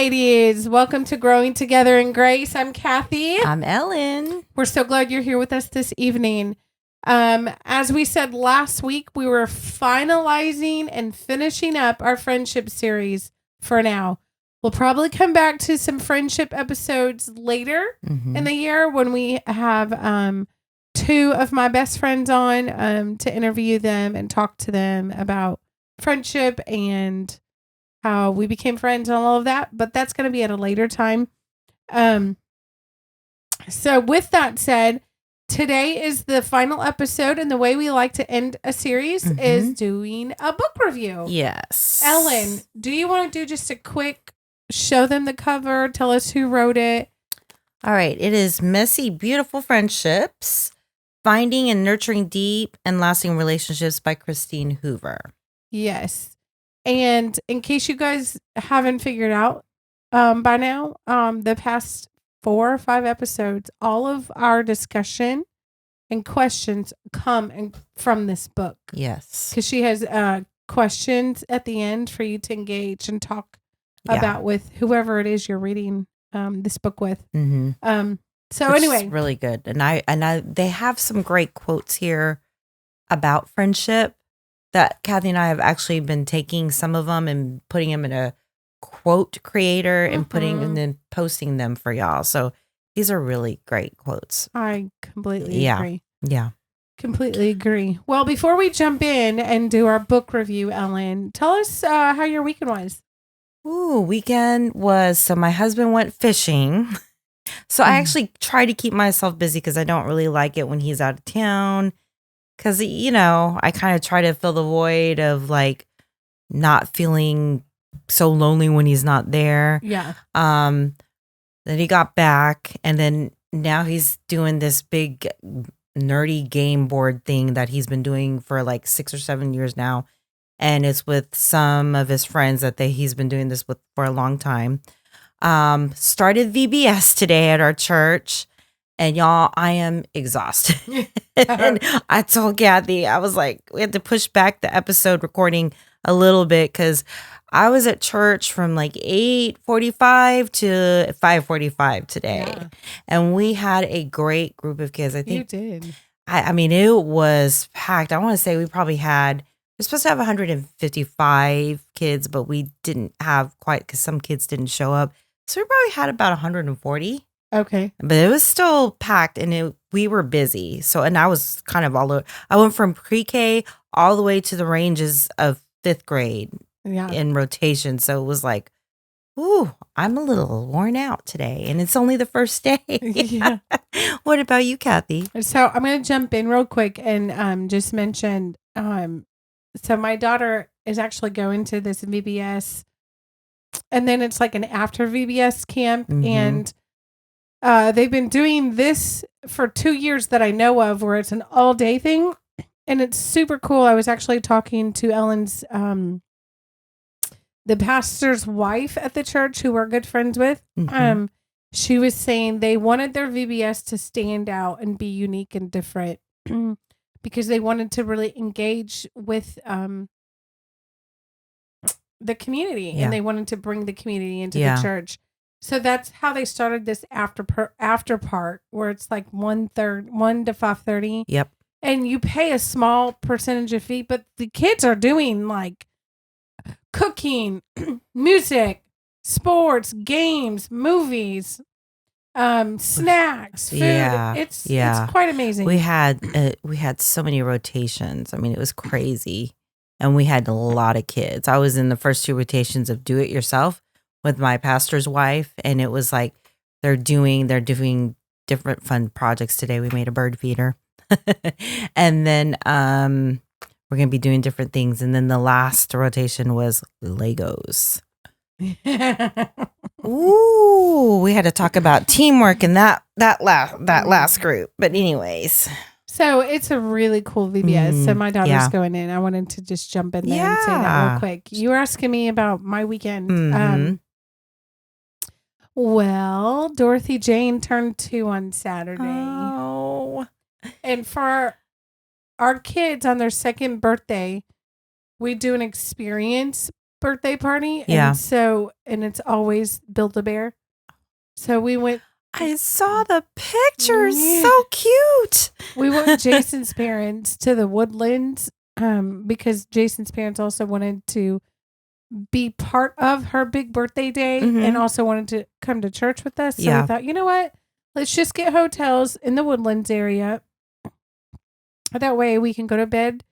ladies. Welcome to Growing Together in Grace. I'm Cathy. I'm Ellen. We're so glad you're here with us this evening. As we said last week, we were finalizing and finishing up our friendship series for now. We'll probably come back to some friendship episodes later in the year when we have two of my best friends on to interview them and talk to them about friendship and how we became friends and all of that, but that's going to be at a later time. So with that said, today is the final episode, and the way we like to end a series is doing a book review. Yes. Ellen, do you want to do just a quick show them the cover, tell us who wrote it? All right. It is Messy, Beautiful Friendships, Finding and Nurturing Deep and Lasting Relationships by Christine Hoover. Yes. And in case you guys haven't figured out by now, the past 4 or 5 episodes, all of our discussion and questions come from this book. Yes. Because she has questions at the end for you to engage and talk about with whoever it is you're reading this book with. So Which anyway. is really good. And they have some great quotes here about friendship that Cathy and I have actually been taking some of them and putting them in a quote creator and putting and then posting them for y'all. So these are really great quotes. I completely agree. Yeah. Completely agree. Well, before we jump in and do our book review, Ellen, tell us how your weekend was. Weekend was, so my husband went fishing. So I actually try to keep myself busy because I don't really like it when he's out of town. Because, I kind of try to fill the void of like not feeling so lonely when he's not there. Yeah. Then he got back, and then now he's doing this big nerdy game board thing that he's been doing for like 6 or 7 years now. And it's with some of his friends that he's been doing this with for a long time. Started VBS today at our church. And y'all, I am exhausted. And I told Cathy, I was like, we had to push back the episode recording a little bit because I was at church from like 8:45 to 5:45 today. Yeah. And we had a great group of kids. I think you did. I mean, it was packed. I want to say we're supposed to have 155 kids, but we didn't have quite because some kids didn't show up. So we probably had about 140. Okay. But it was still packed and we were busy. So, and I was kind of all over. I went from pre-K all the way to the ranges of 5th grade in rotation. So it was like, ooh, I'm a little worn out today. And it's only the first day. Yeah. What about you, Cathy? So I'm going to jump in real quick and just mention, so my daughter is actually going to this VBS. And then it's like an after VBS camp. And they've been doing this for 2 years that I know of, where it's an all day thing, and it's super cool. I was actually talking to Ellen's, the pastor's wife at the church, who we're good friends with. She was saying they wanted their VBS to stand out and be unique and different because they wanted to really engage with the community, and they wanted to bring the community into the church. So that's how they started this after part, where it's like 1 to 5:30. Yep. And you pay a small percentage of fee, but the kids are doing like cooking, music, sports, games, movies, snacks, food. It's quite amazing. We had so many rotations. I mean, it was crazy, and we had a lot of kids. I was in the first 2 rotations of do it yourself with my pastor's wife, and it was like they're doing different fun projects today. We made a bird feeder. And then we're going to be doing different things, and then the last rotation was Legos. Ooh, we had to talk about teamwork in that last group. But anyways, so it's a really cool VBS. So my daughter's going in. I wanted to just jump in there and say that real quick. You were asking me about my weekend. Well, Dorothy Jane turned 2 on Saturday. Oh. And for our kids on their 2nd birthday, we do an experience birthday party. Yeah. And it's always Build-A-Bear. So we went. I saw the pictures. Yeah. So cute. We went with Jason's parents to the Woodlands because Jason's parents also wanted to be part of her big birthday day and also wanted to come to church with us. So we thought, you know what? Let's just get hotels in the Woodlands area. That way we can go to bed,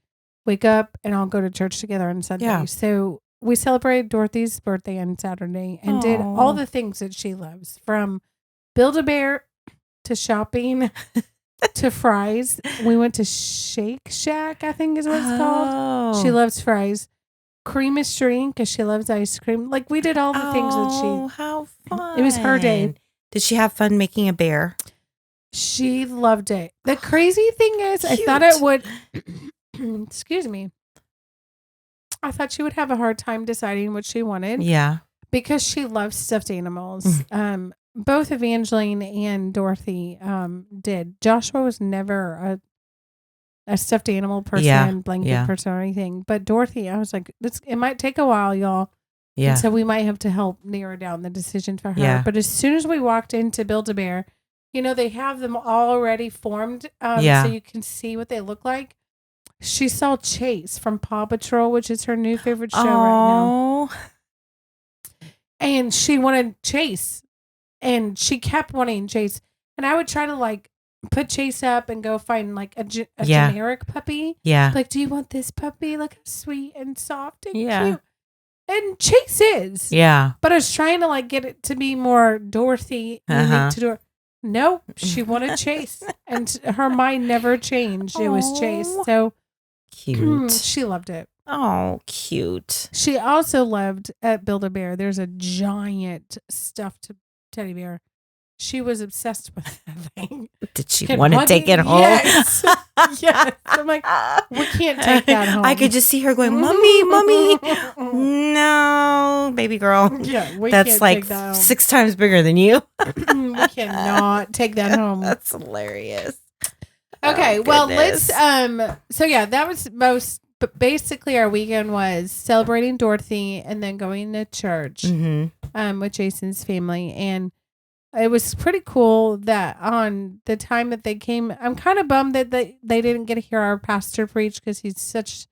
wake up, and I'll go to church together on Sunday. Yeah. So we celebrated Dorothy's birthday on Saturday and did all the things that she loves, from Build-A-Bear to shopping to fries. We went to Shake Shack, I think is what it's called. She loves fries. Cream Extreme because she loves ice cream. Like, we did all the things that she. Oh, how fun. It was her day. Did she have fun making a bear? She loved it. The crazy thing is, I thought it would. Excuse me. I thought she would have a hard time deciding what she wanted. Yeah. Because she loves stuffed animals. Both Evangeline and Dorothy did. Joshua was never a stuffed animal person, blanket person or anything. But Dorothy, I was like, it might take a while, y'all. Yeah. And so we might have to help narrow down the decision for her. Yeah. But as soon as we walked into Build-A-Bear, they have them already formed so you can see what they look like. She saw Chase from Paw Patrol, which is her new favorite show right now. And she wanted Chase. And she kept wanting Chase. And I would try to put Chase up and go find a generic puppy. Yeah. Like, do you want this puppy? Look how sweet and soft and cute. And Chase is. Yeah. But I was trying to get it to be more Dorothy. Nope. She wanted Chase. And her mind never changed. It was Chase. So cute. She loved it. Oh, cute. She also loved at Build-A-Bear. There's a giant stuffed teddy bear. She was obsessed with that thing. Did she want to take it home? Yes. Yes. I'm like, we can't take that home. I could just see her going, Mommy, Mommy. No, baby girl. Yeah, that's take that home. 6 times bigger than you. We cannot take that home. That's hilarious. Okay, well, let's so yeah, that was but basically our weekend was celebrating Dorothy and then going to church with Jason's family. And it was pretty cool that on the time that they came, I'm kind of bummed that they didn't get to hear our pastor preach because he's such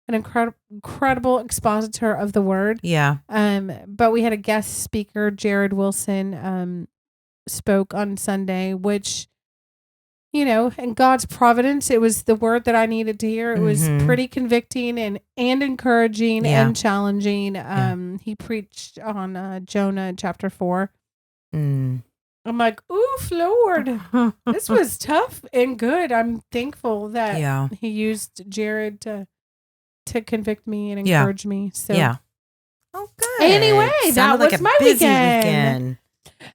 an incredible expositor of the word. Yeah. But we had a guest speaker, Jared Wilson, spoke on Sunday, which, in God's providence, it was the word that I needed to hear. It was pretty convicting and encouraging and challenging. He preached on Jonah chapter 4. I'm like, oof, Lord, this was tough and good. I'm thankful that he used Jared to convict me and encourage me. So oh, good. Anyway, that was my weekend.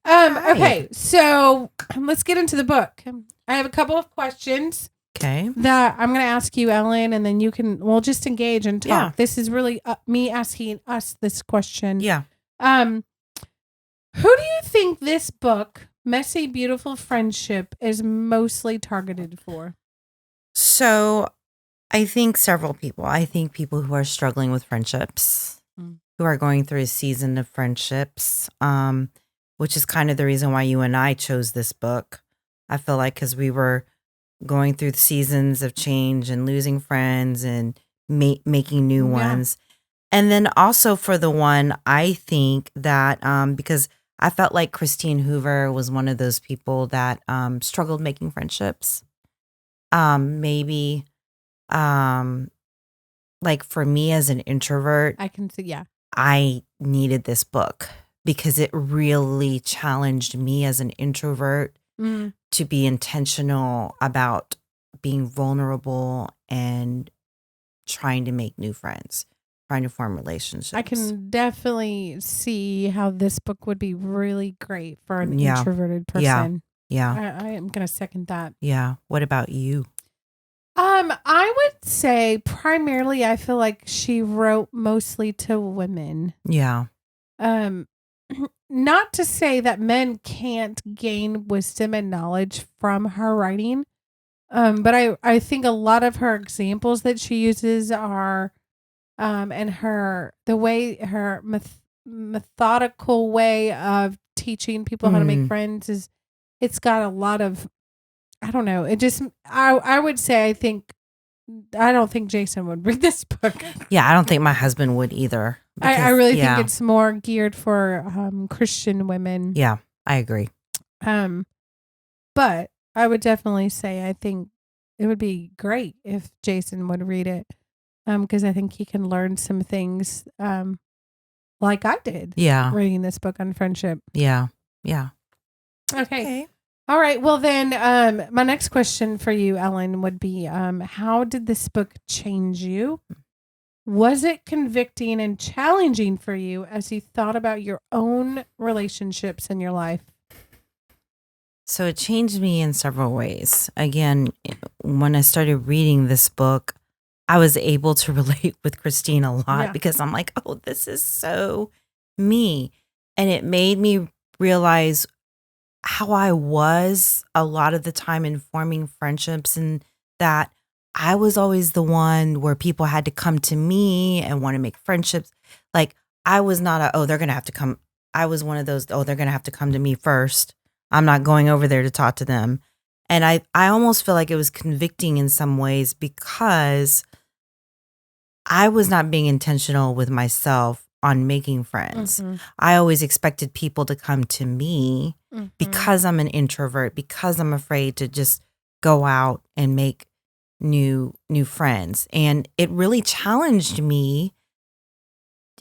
Okay, so let's get into the book. I have a couple of questions. Okay. That I'm going to ask you, Ellen, and then we'll just engage and talk. Yeah. This is really me asking us this question. Yeah. Who do you think this book, Messy Beautiful Friendship, is mostly targeted for? So I think several people. I think people who are struggling with friendships, who are going through a season of friendships, which is kind of the reason why you and I chose this book. I feel like because we were going through the seasons of change and losing friends and making new ones. And then also for the one, I think that because I felt like Christine Hoover was one of those people that struggled making friendships. Maybe like for me as an introvert, I can see, I needed this book because it really challenged me as an introvert to be intentional about being vulnerable and trying to make new friends, trying to form relationships. I can definitely see how this book would be really great for an introverted person. Yeah. I am going to second that. Yeah. What about you? I would say primarily I feel like she wrote mostly to women. Yeah. Not to say that men can't gain wisdom and knowledge from her writing. But I think a lot of her examples that she uses are and her methodical way of teaching people how to make friends it's got a lot of, I don't know. It just, I would say, I don't think Jason would read this book. Yeah, I don't think my husband would either. I really think it's more geared for Christian women. Yeah, I agree. But I would definitely say I think it would be great if Jason would read it. Because I think he can learn some things like I did. Yeah. Reading this book on friendship. Yeah. Yeah. Okay. All right. Well, then my next question for you, Ellen, would be how did this book change you? Was it convicting and challenging for you as you thought about your own relationships in your life? So it changed me in several ways. Again, when I started reading this book, I was able to relate with Christine a lot because I'm like, oh, this is so me. And it made me realize how I was a lot of the time in forming friendships, and that I was always the one where people had to come to me and want to make friendships. Like I was not they're going to have to come. I was one of those, they're going to have to come to me first. I'm not going over there to talk to them. And I almost feel like it was convicting in some ways because I was not being intentional with myself on making friends. Mm-hmm. I always expected people to come to me because I'm an introvert, because I'm afraid to just go out and make new friends. And it really challenged me,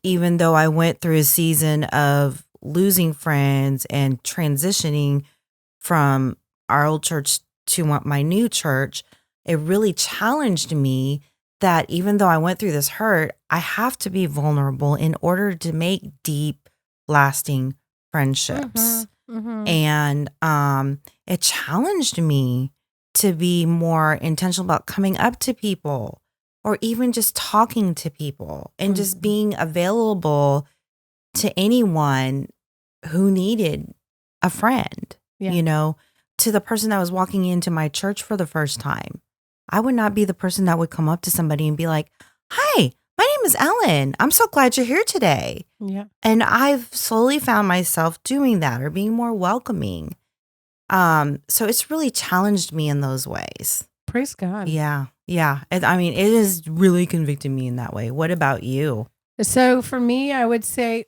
even though I went through a season of losing friends and transitioning from our old church to my new church. It really challenged me that even though I went through this hurt, I have to be vulnerable in order to make deep, lasting friendships. And it challenged me to be more intentional about coming up to people or even just talking to people and just being available to anyone who needed a friend, to the person that was walking into my church for the first time. I would not be the person that would come up to somebody and be like, hi, my name is Ellen. I'm so glad you're here today. Yeah. And I've slowly found myself doing that or being more welcoming. So it's really challenged me in those ways. Praise God. Yeah. Yeah. I mean, it has really convicted me in that way. What about you? So for me, I would say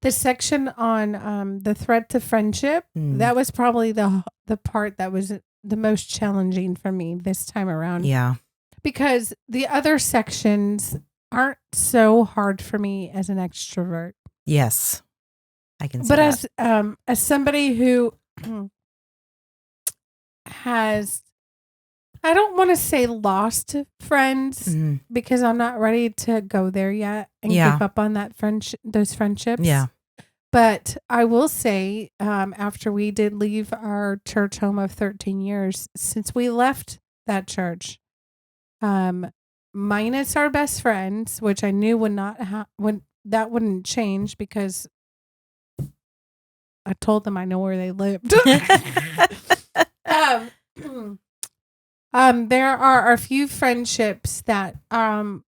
the section on the threat to friendship, that was probably the part that was the most challenging for me this time around. Yeah. Because the other sections aren't so hard for me as an extrovert. Yes. I can see but that. As somebody who has, I don't want to say lost friends because I'm not ready to go there yet and give up on that those friendships. Yeah. But I will say, after we did leave our church home of 13 years, since we left that church, minus our best friends, which I knew would not that wouldn't change because I told them I know where they lived. There are a few friendships that don't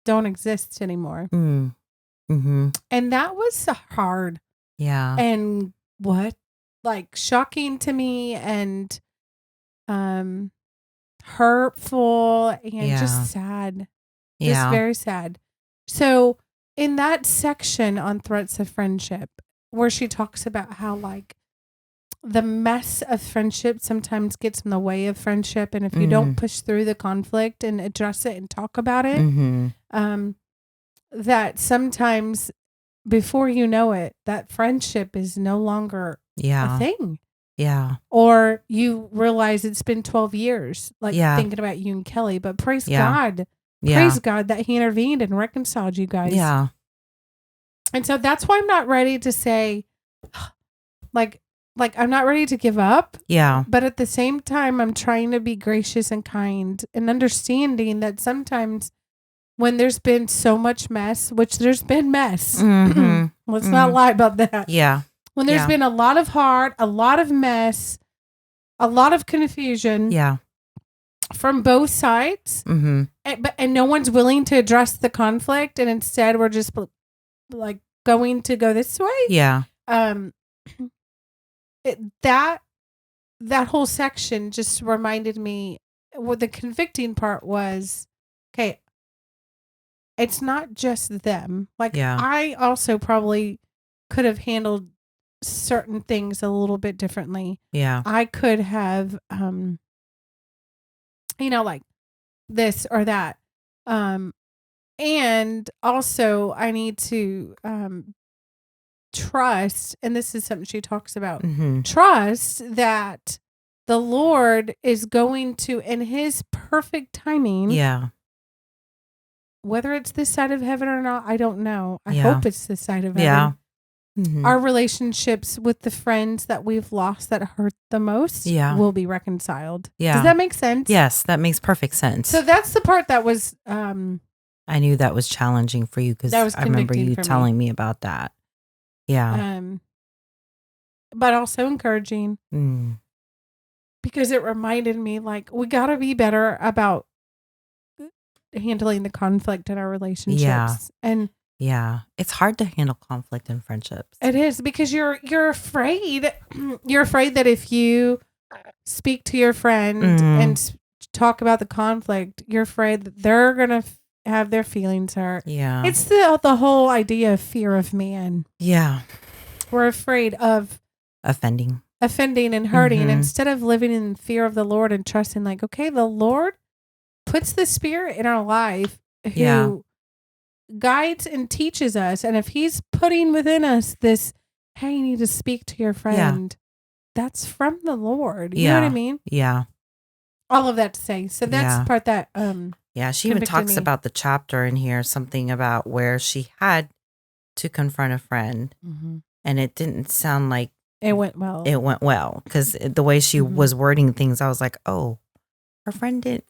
exist anymore. Mm-hmm. And that was hard. Yeah. And shocking to me and hurtful and just sad. Just very sad. So in that section on threats of friendship, where she talks about how the mess of friendship sometimes gets in the way of friendship, and if you don't push through the conflict and address it and talk about it, that sometimes before you know it, that friendship is no longer a thing. Yeah. Or you realize it's been 12 years, thinking about you and Kelly, but praise God. Praise God that he intervened and reconciled you guys. Yeah. And so that's why I'm not ready to say, I'm not ready to give up. Yeah. But at the same time, I'm trying to be gracious and kind and understanding that sometimes when there's been so much mess, which there's been mess, let's not lie about that. Yeah. When there's been a lot of heart, a lot of mess, a lot of confusion. Yeah. from both sides, Mm-hmm. and no one's willing to address the conflict, and instead we're just like going to go this way. Yeah. That whole section just reminded me what the convicting part was. Okay, it's not just them. Like, Yeah. I also probably could have handled certain things a little bit differently. Yeah. I could have, like this or that. And also I need to trust, and this is something she talks about, Mm-hmm. trust that the Lord is going to, in his perfect timing, Yeah. whether it's this side of heaven or not, I don't know. I Yeah. hope it's this side of heaven. Yeah. Mm-hmm. Our relationships with the friends that we've lost that hurt the most will be reconciled. Yeah. Does that make sense? Yes, that makes perfect sense. So that's the part that was I knew that was challenging for you because I remember you telling me about that. Yeah. But also encouraging. Because it reminded me, like, we got to be better about handling the conflict in our relationships. Yeah. And yeah, it's hard to handle conflict in friendships. It is, because you're afraid. You're afraid that if you speak to your friend and talk about the conflict, you're afraid that they're going to have their feelings hurt. Yeah. It's the whole idea of fear of man. Yeah. We're afraid of offending and hurting, instead of living in fear of the Lord and trusting, like, okay, the Lord puts the Spirit in our life who guides and teaches us. And if he's putting within us this, hey, you need to speak to your friend, that's from the Lord. You know what I mean? Yeah. All of that to say. So that's the part that she even talks about the chapter in here, something about where she had to confront a friend, and it didn't sound like it went well. It went well because the way she was wording things, I was like, oh, her friend didn't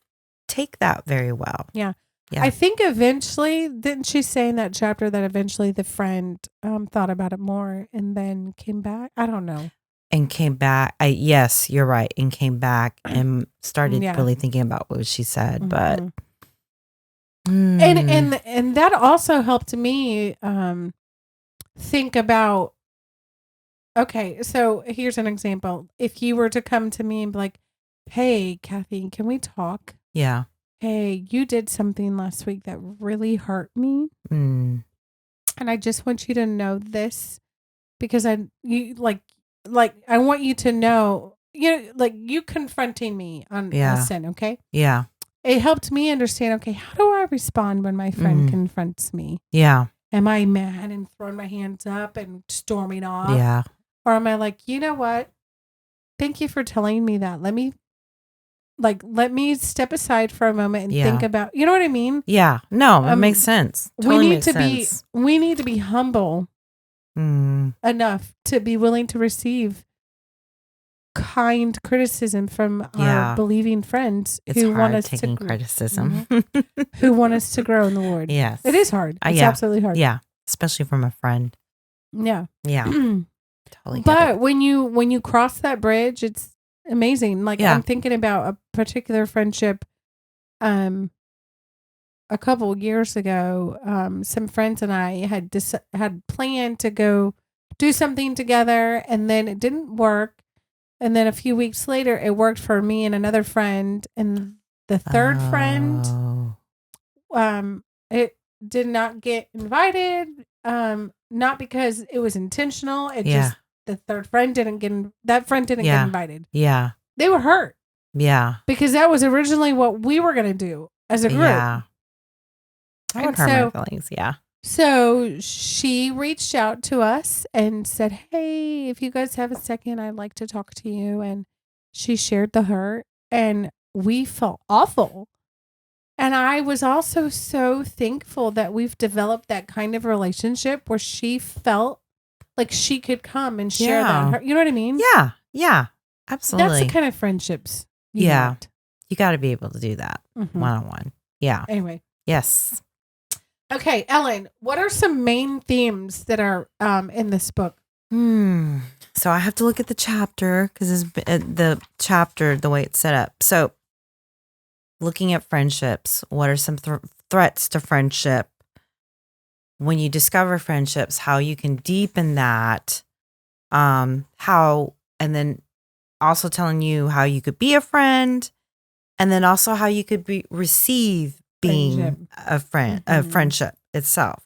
take that very well. Yeah. I think eventually, didn't she say in that chapter that eventually the friend thought about it more and then came back? I don't know. And came back. Yes, you're right. And came back and started really thinking about what she said. But and that also helped me think about. Okay, so here's an example. If you were to come to me and be like, "Hey, Cathy, can we talk?" Yeah. Hey, you did something last week that really hurt me. And I just want you to know this, because I want you to know, you confronting me on a sin, okay? Yeah. It helped me understand, okay, how do I respond when my friend confronts me? Yeah. Am I mad and throwing my hands up and storming off? Yeah. Or am I like, you know what? Thank you for telling me that. Let me step aside for a moment and think about, you know what I mean? Yeah. No, it makes sense. Totally we need to be humble enough to be willing to receive kind criticism from our believing friends who want us to criticism, who want us to grow in the Lord. Yes. It is hard. It's absolutely hard. Yeah. Especially from a friend. Yeah. Yeah. Totally. But when you cross that bridge, it's amazing. Like, I'm thinking about a particular friendship a couple years ago. Some friends and I had planned to go do something together, and then it didn't work. And then a few weeks later, it worked for me and another friend, and the third friend it did not get invited, not because it was intentional. It just, the third friend didn't get invited. Yeah. They were hurt. Yeah. Because that was originally what we were going to do as a group. Yeah. That would hurt my feelings. Yeah. So she reached out to us and said, hey, if you guys have a second, I'd like to talk to you. And she shared the hurt, and we felt awful. And I was also so thankful that we've developed that kind of relationship where she felt like she could come and share that. You know what I mean? Yeah. Yeah. Absolutely. That's the kind of friendships you want. You got to be able to do that one-on-one. Yeah. Anyway. Yes. Okay, Ellen, what are some main themes that are in this book? So I have to look at the chapter because the chapter, the way it's set up. So looking at friendships. What are some threats to friendship? When you discover friendships, how you can deepen that, how, and then also telling you how you could be a friend, and then also how you could receive being Friendship. a friend, a friendship itself.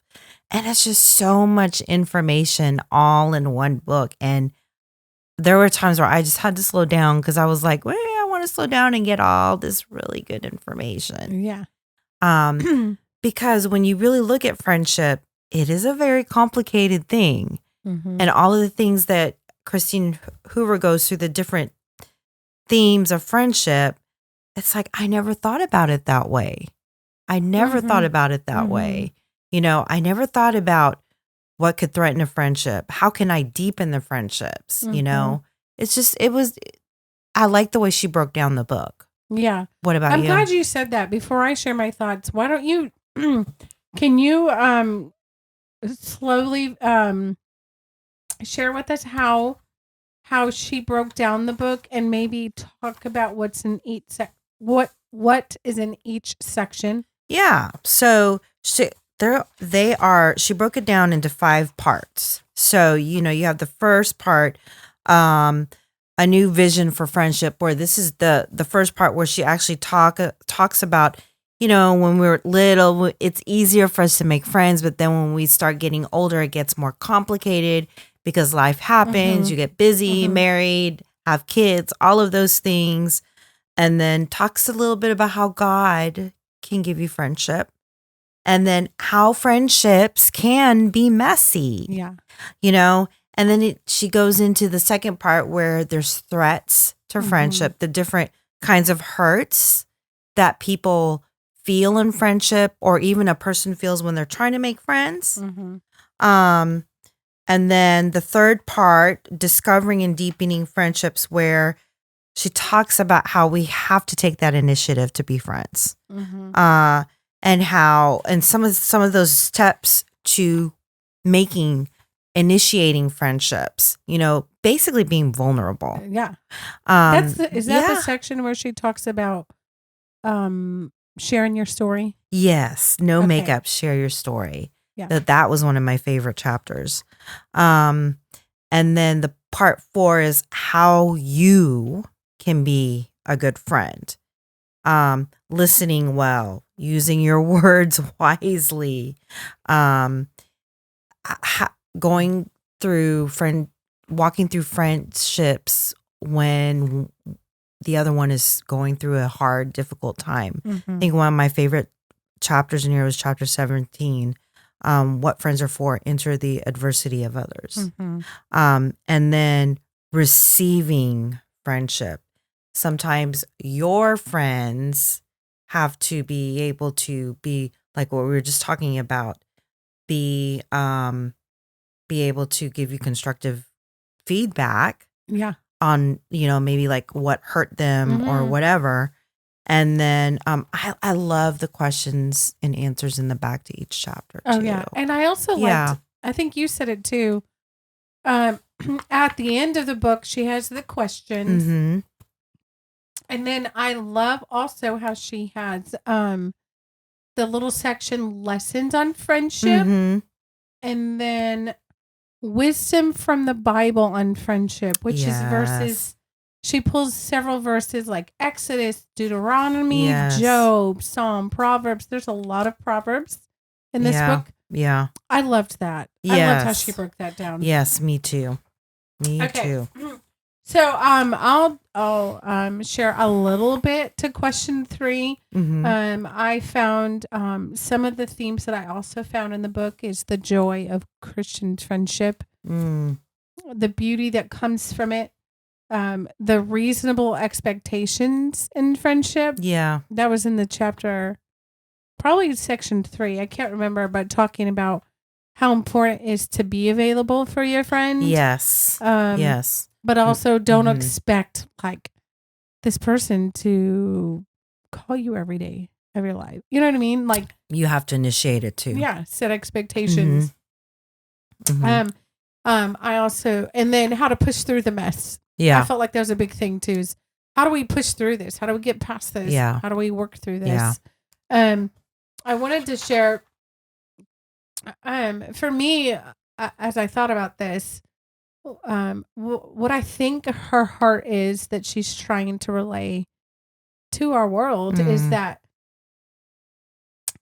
And it's just so much information all in one book. And there were times where I just had to slow down because I was like, well, I want to slow down and get all this really good information. Yeah. Because when you really look at friendship, it is a very complicated thing. And all of the things that Christine Hoover goes through, the different themes of friendship, it's like, I never thought about it that way. I never thought about it that way. You know, I never thought about what could threaten a friendship. How can I deepen the friendships? You know, it's just, I like the way she broke down the book. Yeah. What about I'm you? glad you said that. Before I share my thoughts, why don't you, can you slowly share with us how she broke down the book and maybe talk about what's in each what is in each section? Yeah. So she broke it down into 5 parts. So, you know, you have the first part, a new vision for friendship, where this is the first part where she actually talks about, you know, when we were little, it's easier for us to make friends, but then when we start getting older, it gets more complicated because life happens, you get busy, married, have kids, all of those things. And then talks a little bit about how God can give you friendship. And then how friendships can be messy. Yeah. You know, and then she goes into the second part where there's threats to friendship, the different kinds of hurts that people feel in friendship, or even a person feels when they're trying to make friends. And then the third part, discovering and deepening friendships, where she talks about how we have to take that initiative to be friends. And how, and some of those steps to initiating friendships, you know, basically being vulnerable. Yeah. Is that the section where she talks about sharing your story? Yes. No makeup, share your story. Yeah. That was one of my favorite chapters. And then the part 4 is how you can be a good friend. Listening well, using your words wisely, walking through friendships when the other one is going through a hard, difficult time. I think one of my favorite chapters in here was chapter 17. What friends are for, enter the adversity of others. And then receiving friendship. Sometimes your friends have to be able to be like what we were just talking about, be able to give you constructive feedback on, you know, maybe like what hurt them or whatever. And then I love the questions and answers in the back to each chapter too. Oh yeah. And I also liked, I think you said it too, at the end of the book she has the questions. And then I love also how she has the little section lessons on friendship, and then wisdom from the Bible on friendship, which is verses. She pulls several verses like Exodus, Deuteronomy, Job, Psalm, Proverbs. There's a lot of Proverbs in this book. Yeah. I loved that. I loved how she broke that down. Yes, me too. Me too. So I'll share a little bit to question 3. I found some of the themes that I also found in the book is the joy of Christian friendship, the beauty that comes from it, the reasonable expectations in friendship. Yeah, that was in the chapter, probably section 3. I can't remember, but talking about how important it is to be available for your friend. Yes. But also don't expect like this person to call you every day of your life. You know what I mean? Like you have to initiate it too. Yeah. Set expectations. I also, and then how to push through the mess. Yeah. I felt like that was a big thing too, is how do we push through this? How do we get past this? Yeah. How do we work through Yeah. this? I wanted to share, for me, as I thought about this, what I think her heart is that she's trying to relay to our world is that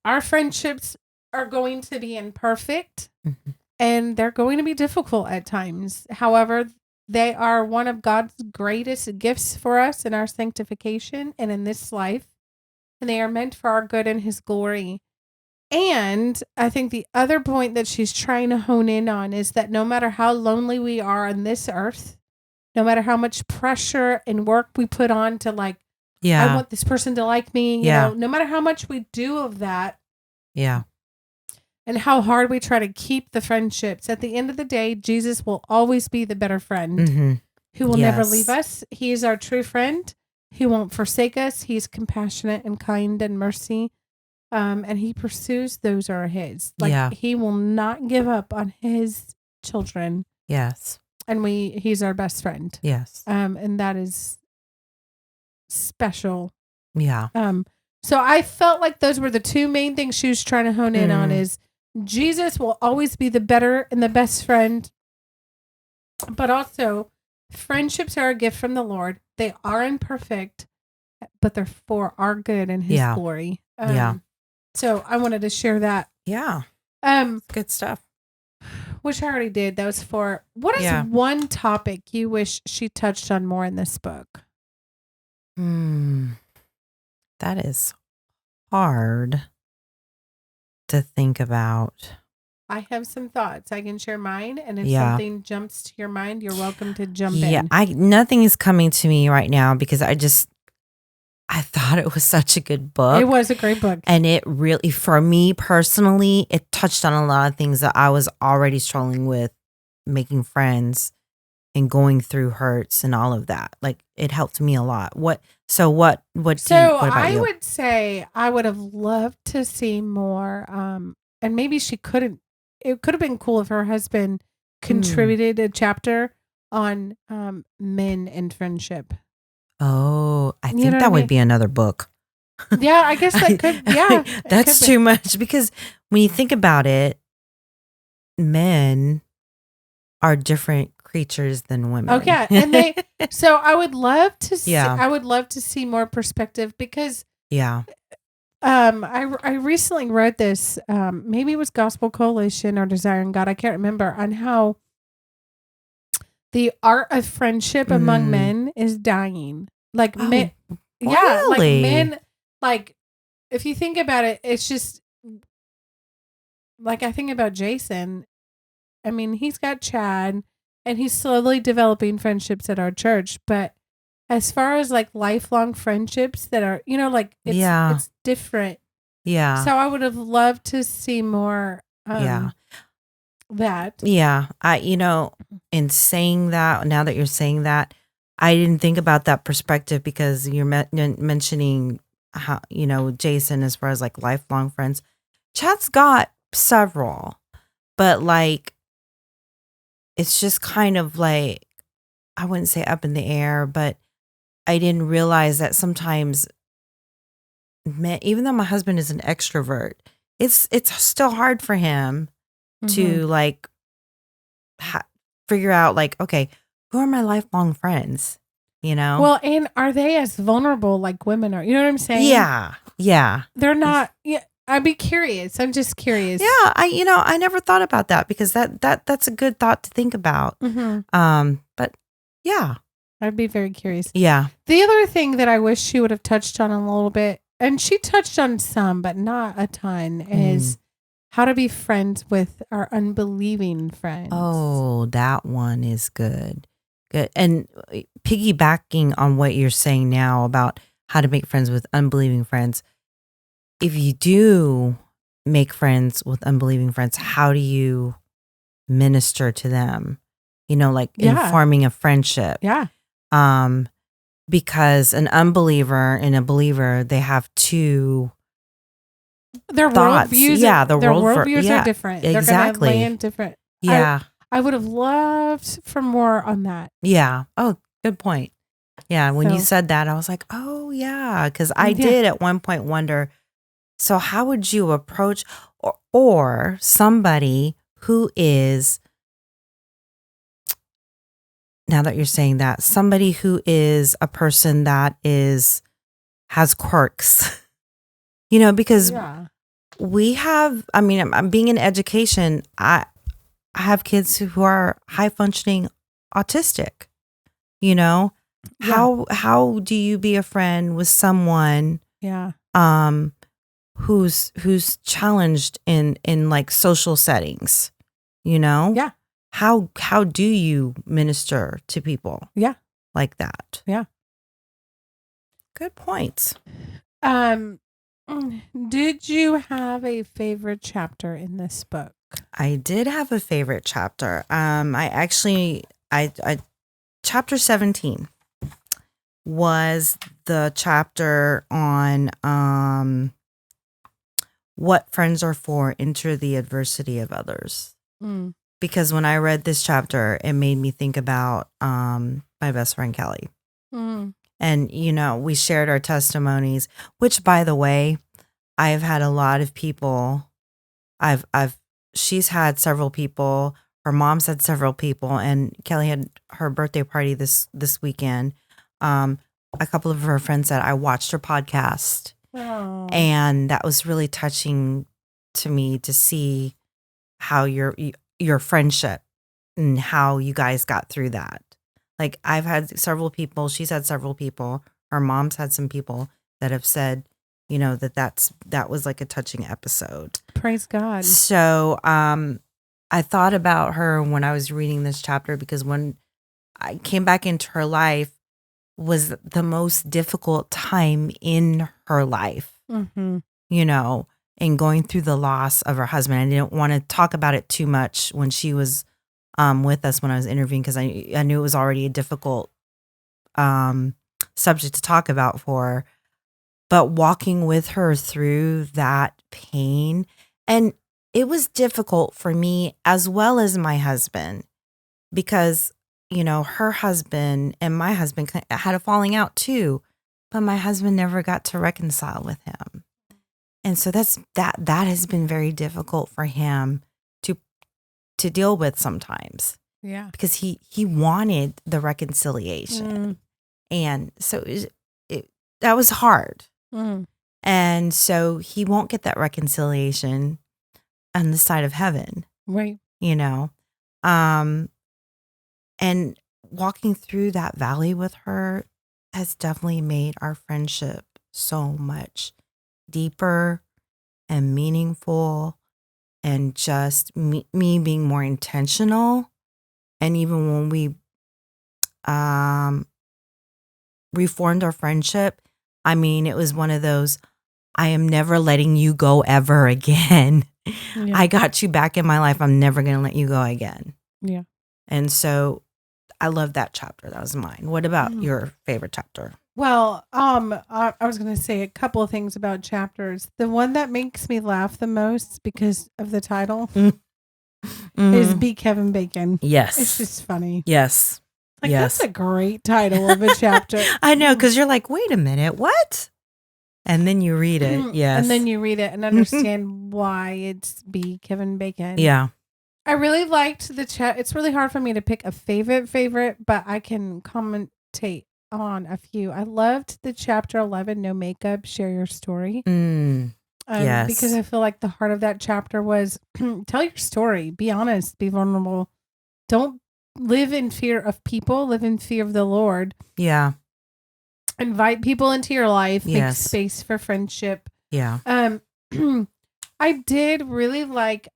our friendships are going to be imperfect and they're going to be difficult at times. However, they are one of God's greatest gifts for us in our sanctification and in this life. And they are meant for our good and his glory. And I think the other point that she's trying to hone in on is that no matter how lonely we are on this earth, no matter how much pressure and work we put on to like, I want this person to like me, you know, no matter how much we do of that. Yeah. And how hard we try to keep the friendships. At the end of the day, Jesus will always be the better friend who will never leave us. He is our true friend. He won't forsake us. He's compassionate and kind and mercy. And he pursues those who are his. Like he will not give up on his children. Yes. And he's our best friend. Yes. And that is special. Yeah. So I felt like those were the two main things she was trying to hone in on is Jesus will always be the better and the best friend. But also friendships are a gift from the Lord. They are imperfect, but they're for our good and his glory. So I wanted to share that. Yeah. Good stuff. Which I already did. That was for, what is one topic you wish she touched on more in this book? That is hard to think about. I have some thoughts. I can share mine, and if something jumps to your mind, you're welcome to jump in. Yeah, nothing is coming to me right now because I thought it was such a good book. It was a great book. And it really, for me personally, it touched on a lot of things that I was already struggling with, making friends and going through hurts and all of that. Like, it helped me a lot. What about you? Would say I would have loved to see more, and maybe she couldn't. It could have been cool if her husband contributed a chapter on men and friendship. Oh, I think that would be another book. Yeah, I guess that could. Yeah, that's too much because when you think about it, men are different creatures than women. Oh yeah, and so I would love to see. I would love to see more perspective because. Yeah. I recently read this. Maybe it was Gospel Coalition or Desiring God. I can't remember, on how the art of friendship among men is dying. Like men, really? like men. Like if you think about it, it's just like I think about Jason. I mean, he's got Chad, and he's slowly developing friendships at our church, but. As far as like lifelong friendships that are, like it's different. Yeah. So I would have loved to see more. That. Yeah. In saying that, now that you're saying that, I didn't think about that perspective because you're mentioning how, Jason, as far as like lifelong friends, Chad's got several, but like, it's just kind of like, I wouldn't say up in the air, but I didn't realize that sometimes, even though my husband is an extrovert, it's still hard for him to like figure out like, okay, who are my lifelong friends? Well, and are they as vulnerable like women are? You know what I'm saying? Yeah. They're not. Yeah, I'd be curious. I'm just curious. Yeah, I never thought about that because that's a good thought to think about. But yeah. I'd be very curious. Yeah. The other thing that I wish she would have touched on a little bit, and she touched on some, but not a ton, is how to be friends with our unbelieving friends. Oh, that one is good. Good. And piggybacking on what you're saying now about how to make friends with unbelieving friends, if you do make friends in how do you minister to them? In forming a friendship. Yeah. Because an unbeliever and a believer, they have two their thoughts. Worldviews. Their worldviews are different. Exactly. They're going to land different. Yeah. I would have loved for more on that. Yeah. Oh, good point. Yeah, when you So- said that, I was like, oh, yeah. Because I Yeah. did at one point wonder, so how would you approach or somebody who is, now that you're saying that, somebody who is a person that has quirks, because Yeah. we have, I mean, I'm being in education, I have kids who are high functioning autistic, you know? Yeah. How do you be a friend with someone Yeah. who's challenged in like social settings, Yeah. How do you minister to people Yeah. like that? Yeah. Good points. Did you have a favorite chapter in this book? I did have a favorite chapter. I chapter 17 was the chapter on what friends are for, enter the adversity of others. Mm. Because when I read this chapter, it made me think about my best friend Kelly. Mm. And we shared our testimonies, which, by the way, I've had a lot of people. She's had several people. Her mom's had several people, and Kelly had her birthday party this weekend. A couple of her friends said I watched her podcast, and that was really touching to me to see how your friendship and how you guys got through that. Like, I've had several people. She's had several people. Her mom's had some people that have said, that was like a touching episode. Praise God. So, I thought about her when I was reading this chapter, because when I came back into her life was the most difficult time in her life, Mm-hmm. and going through the loss of her husband. I didn't want to talk about it too much when she was with us when I was interviewing, because I knew it was already a difficult subject to talk about for her. But walking with her through that pain, and it was difficult for me as well as my husband, because her husband and my husband had a falling out too, but my husband never got to reconcile with him. And so that has been very difficult for him to deal with sometimes. Yeah. Because he wanted the reconciliation. Mm. And so that was hard. Mm. And so he won't get that reconciliation on the side of heaven. Right. And walking through that valley with her has definitely made our friendship so much deeper and meaningful, and just me being more intentional. And even when we reformed our friendship, I mean, it was one of those, I am never letting you go ever again. Yeah. I got you back in my life. I'm never going to let you go again. Yeah. And so I love that chapter. That was mine. What about your favorite chapter? Well, I was going to say a couple of things about chapters. The one that makes me laugh the most because of the title is Be Kevin Bacon. Yes. It's just funny. Yes. Like, yes. That's a great title of a chapter. I know, because you're like, wait a minute, what? And then you read it. Yes. And then you read it and understand why it's Be Kevin Bacon. Yeah. I really liked the chat. It's really hard for me to pick a favorite, but I can commentate on a few. I loved the chapter 11, No Makeup, Share Your Story. Yes. Because I feel like the heart of that chapter was tell your story, be honest, be vulnerable. Don't live in fear of people, live in fear of the Lord. Yeah. Invite people into your life, make Yes. space for friendship. Yeah. I did really like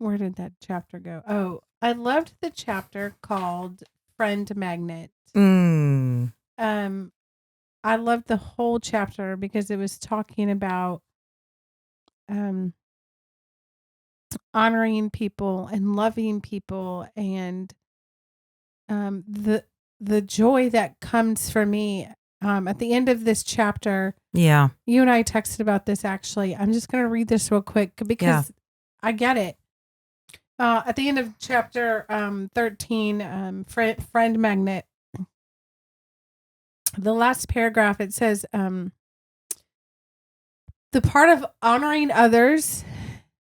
where did that chapter go? Oh, I loved the chapter called Friend Magnet. I loved the whole chapter because it was talking about honoring people and loving people, and the joy that comes for me at the end of this chapter. Yeah. You and I texted about this, actually. I'm just going to read this real quick because I get it. At the end of chapter 13, Friend Magnet, the last paragraph, it says, the part of honoring others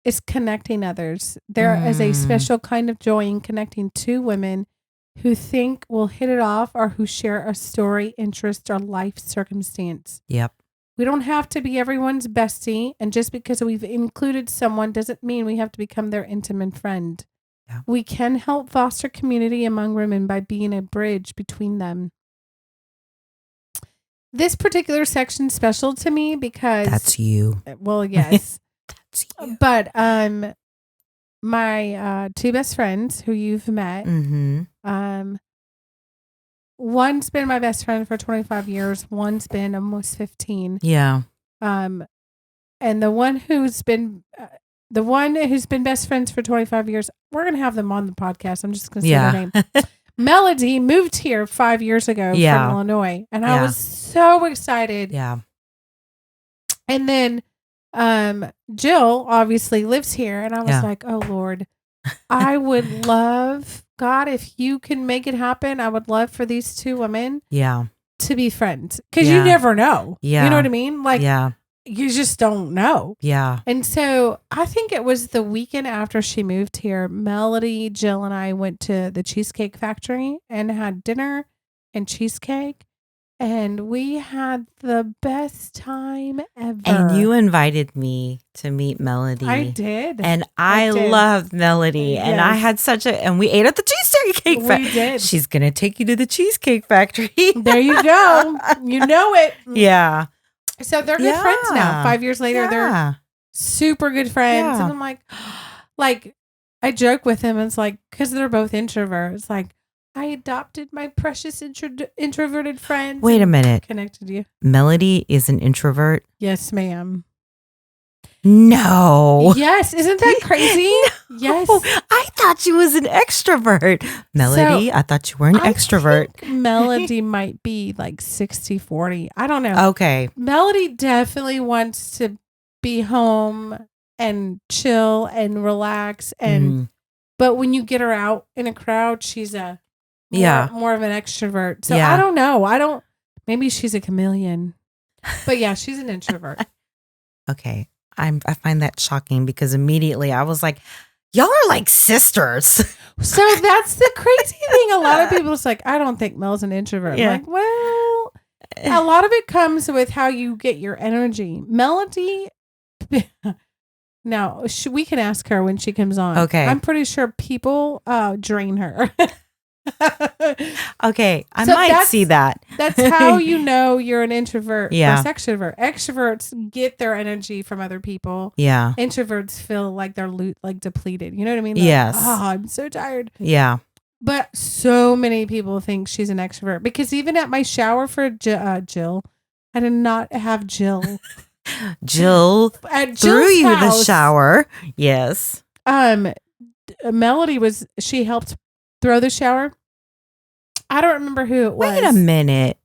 is connecting others. There is a special kind of joy in connecting two women who think will hit it off or who share a story, interest, or life circumstance. Yep. We don't have to be everyone's bestie, and just because we've included someone doesn't mean we have to become their intimate friend. Yeah. We can help foster community among women by being a bridge between them. This particular section's special to me because that's you. Well, yes. That's you. But my two best friends who you've met, one's been my best friend for 25 years, one's been almost 15. Yeah. And the one who's been best friends for 25 years, we're going to have them on the podcast. I'm just going to say their name. Melody moved here 5 years ago from Illinois, and I was so excited. Yeah. And then Jill obviously lives here, and I was like, oh Lord, I would love, God, if you can make it happen, I would love for these two women to be friends. Because you never know. Yeah. You know what I mean? Like, you just don't know. Yeah. And so I think it was the weekend after she moved here, Melody, Jill, and I went to the Cheesecake Factory and had dinner and cheesecake. And we had the best time ever. And you invited me to meet Melody. I did. And I love Melody. Yes. And I had and we ate at the Cheesecake Factory. We did. She's going to take you to the Cheesecake Factory. There you go. You know it. Yeah. So they're good friends now. 5 years later, they're super good friends. Yeah. And I'm like, I joke with him. It's like, because they're both introverts. Like, I adopted my precious introverted friends. Wait a minute. Connected you. Melody is an introvert? Yes, ma'am. No. Yes. Isn't that crazy? No. Yes. I thought she was an extrovert. Melody, so, I thought you were an extrovert. I think Melody might be like 60-40. I don't know. Okay. Melody definitely wants to be home and chill and relax. And but when you get her out in a crowd, she's more of an extrovert. So I don't know. Maybe she's a chameleon. But yeah, she's an introvert. Okay. I find that shocking because immediately I was like, y'all are like sisters. So that's the crazy thing. A lot of people is like, I don't think Mel's an introvert. I'm like, well, a lot of it comes with how you get your energy. Melody, now we can ask her when she comes on. Okay. I'm pretty sure people drain her. Okay, I might see that. That's how you know you're an introvert versus extrovert. Extroverts get their energy from other people. Yeah. Introverts feel like they're depleted. You know what I mean? Like, yes. Oh, I'm so tired. Yeah. But so many people think she's an extrovert because even at my shower for Jill, I did not have Jill. Jill at threw you house, the shower. Yes. Melody she helped throw the shower. I don't remember who it was. Wait a minute.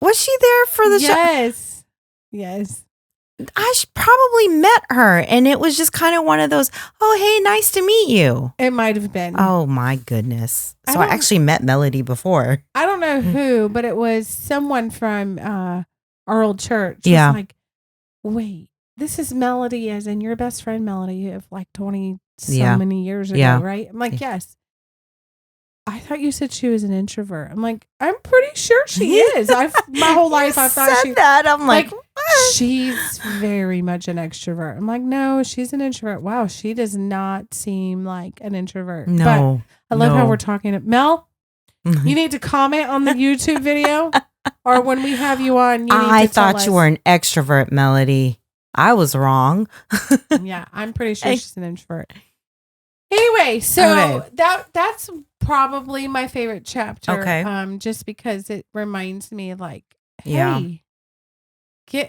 Was she there for the shower? Yes. I probably met her and it was just kind of one of those, oh, hey, nice to meet you. It might have been. Oh, my goodness. So I actually met Melody before. I don't know who, but it was someone from our old church. Yeah. Like, wait, this is Melody as in your best friend Melody of like 20 so many years ago, right? I'm like, yes. I thought you said she was an introvert. I'm like, I'm pretty sure she is. My whole life I thought she that. I'm like she's very much an extrovert. I'm like, no, she's an introvert. Wow, she does not seem like an introvert. No. But I love how we're talking to Mel. You need to comment on the YouTube video or when we have you on, you need I to tell thought you were an extrovert, Melody. I was wrong. Yeah, I'm pretty sure she's an introvert. Anyway, so that's probably my favorite chapter. Okay. Just because it reminds me like, hey,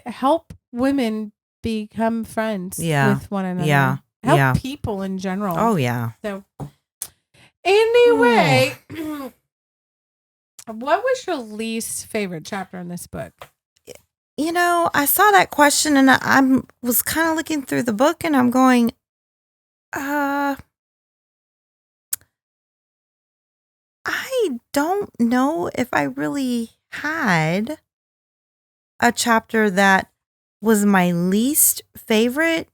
help women become friends with one another. Yeah. Help people in general. Oh yeah. So anyway, what was your least favorite chapter in this book? You know, I saw that question and I was kind of looking through the book and I'm going, I don't know if I really had a chapter that was my least favorite.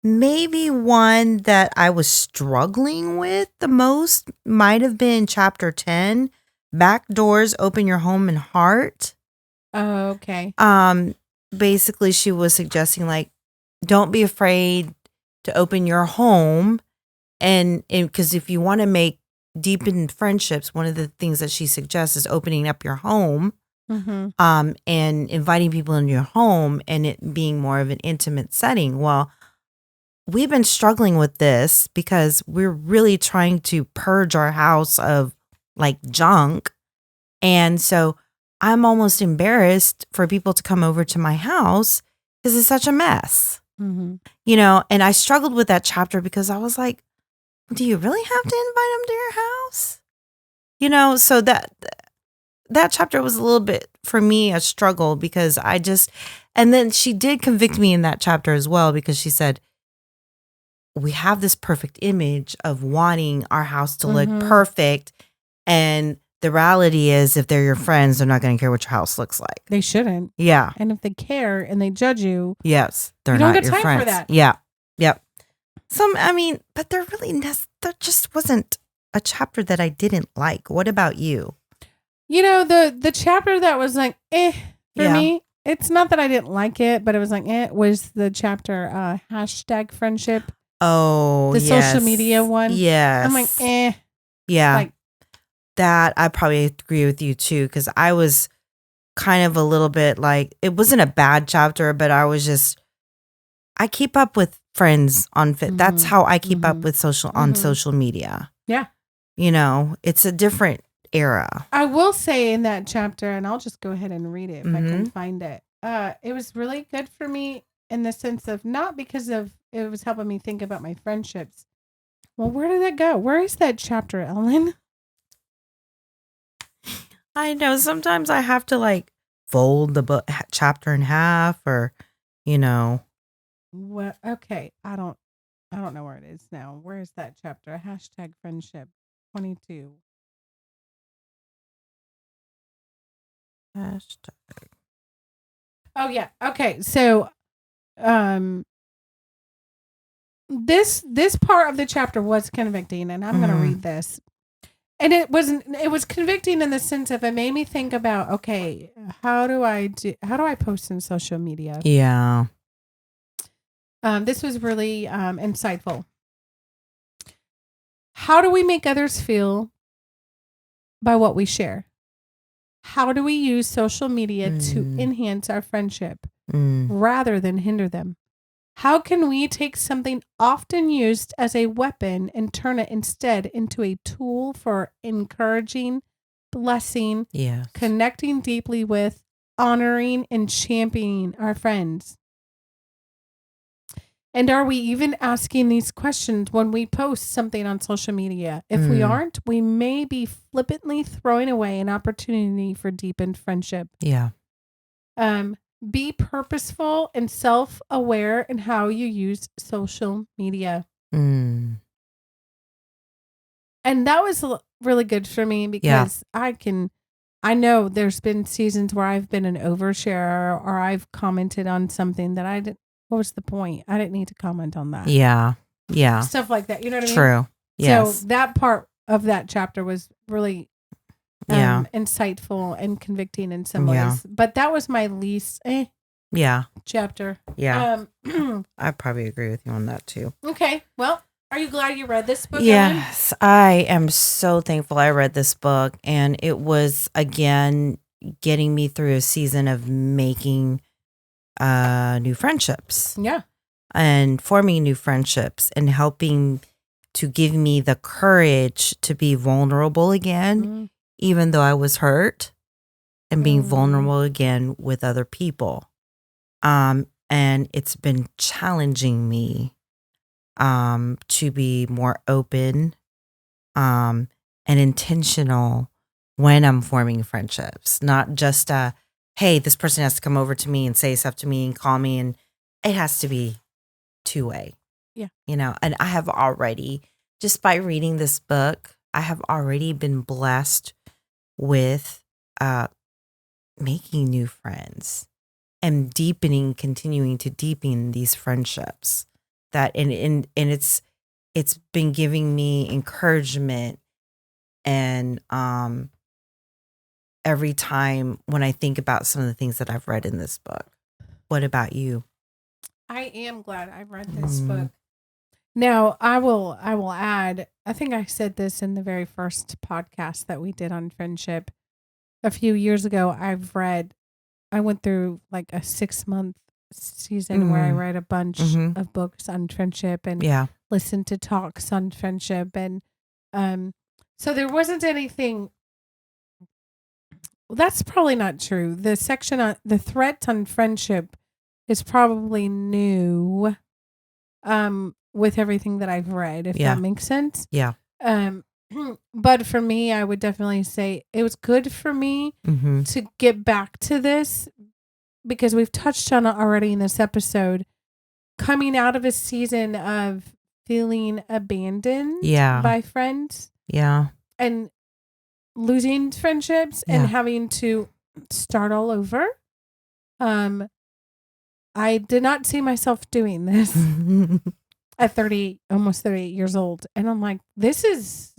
Maybe one that I was struggling with the most might have been chapter 10, Back Doors Open Your Home and Heart. Oh, okay. Basically she was suggesting like, don't be afraid to open your home. And because if you want to make deepened friendships, one of the things that she suggests is opening up your home, and inviting people into your home and it being more of an intimate setting. Well, we've been struggling with this because we're really trying to purge our house of like junk. And so I'm almost embarrassed for people to come over to my house because it's such a mess, you know? And I struggled with that chapter because I was like, do you really have to invite them to your house? You know, so that chapter was a little bit for me a struggle because and then she did convict me in that chapter as well because she said, we have this perfect image of wanting our house to look perfect. And the reality is, if they're your friends, they're not going to care what your house looks like. They shouldn't. Yeah. And if they care and they judge you, yes, they're you don't not get your time friends. for that. Yeah. Yep. But there just wasn't a chapter that I didn't like. What about you? You know, the chapter that was like, for me, it's not that I didn't like it, but it was like, was the chapter, #friendship. Oh, the social media one. Yes. I'm like, Yeah. Like, that I probably agree with you too, because I was kind of a little bit like, it wasn't a bad chapter, but I keep up with friends on that's how I keep up with on social media. Yeah. You know, it's a different era. I will say in that chapter, and I'll just go ahead and read it if I can find it. It was really good for me in the sense of not because of it was helping me think about my friendships. Well, where did that go? Where is that chapter, Ellen? I know sometimes I have to like fold the book chapter in half, or you know. Well, okay, I don't know where it is now. Where is that chapter? #friendship 22. Hashtag. Oh yeah. Okay. So, this part of the chapter was convicting, and I'm going to read this. And it was convicting in the sense of it made me think about, okay, how do I post in social media? Yeah. This was really insightful. How do we make others feel by what we share? How do we use social media to enhance our friendship rather than hinder them? How can we take something often used as a weapon and turn it instead into a tool for encouraging, blessing, connecting deeply with, honoring, and championing our friends? And are we even asking these questions when we post something on social media? If we aren't, we may be flippantly throwing away an opportunity for deepened friendship. Yeah. Be purposeful and self-aware in how you use social media. And that was really good for me because I know there's been seasons where I've been an oversharer or I've commented on something that I didn't. What was the point? I didn't need to comment on that. Yeah. Yeah. Stuff like that. You know what I mean? True. Yes. So that part of that chapter was really insightful and convicting in some ways. But that was my least chapter. Yeah. I probably agree with you on that too. Okay. Well, are you glad you read this book? Yes. I am so thankful I read this book, and it was again getting me through a season of making new friendships. Yeah. And forming new friendships and helping to give me the courage to be vulnerable again, even though I was hurt, and being vulnerable again with other people. And it's been challenging me to be more open and intentional when I'm forming friendships, not just hey, this person has to come over to me and say stuff to me and call me, and it has to be two-way. Yeah. You know, and I have already, just by reading this book, I have already been blessed with making new friends and continuing to deepen these friendships. That and it's been giving me encouragement and every time when I think about some of the things that I've read in this book. What about you? I am glad I read this book. Now, I will add, I think I said this in the very first podcast that we did on friendship a few years ago. I went through like a 6-month season where I read a bunch of books on friendship and listened to talks on friendship. And so there wasn't anything. Well, that's probably not true. The section on the threat on friendship is probably new with everything that I've read, if that makes sense. Yeah. But for me, I would definitely say it was good for me to get back to this because we've touched on it already in this episode. Coming out of a season of feeling abandoned by friends. Yeah. And losing friendships and having to start all over. I did not see myself doing this at almost 38 years old. And I'm like, this is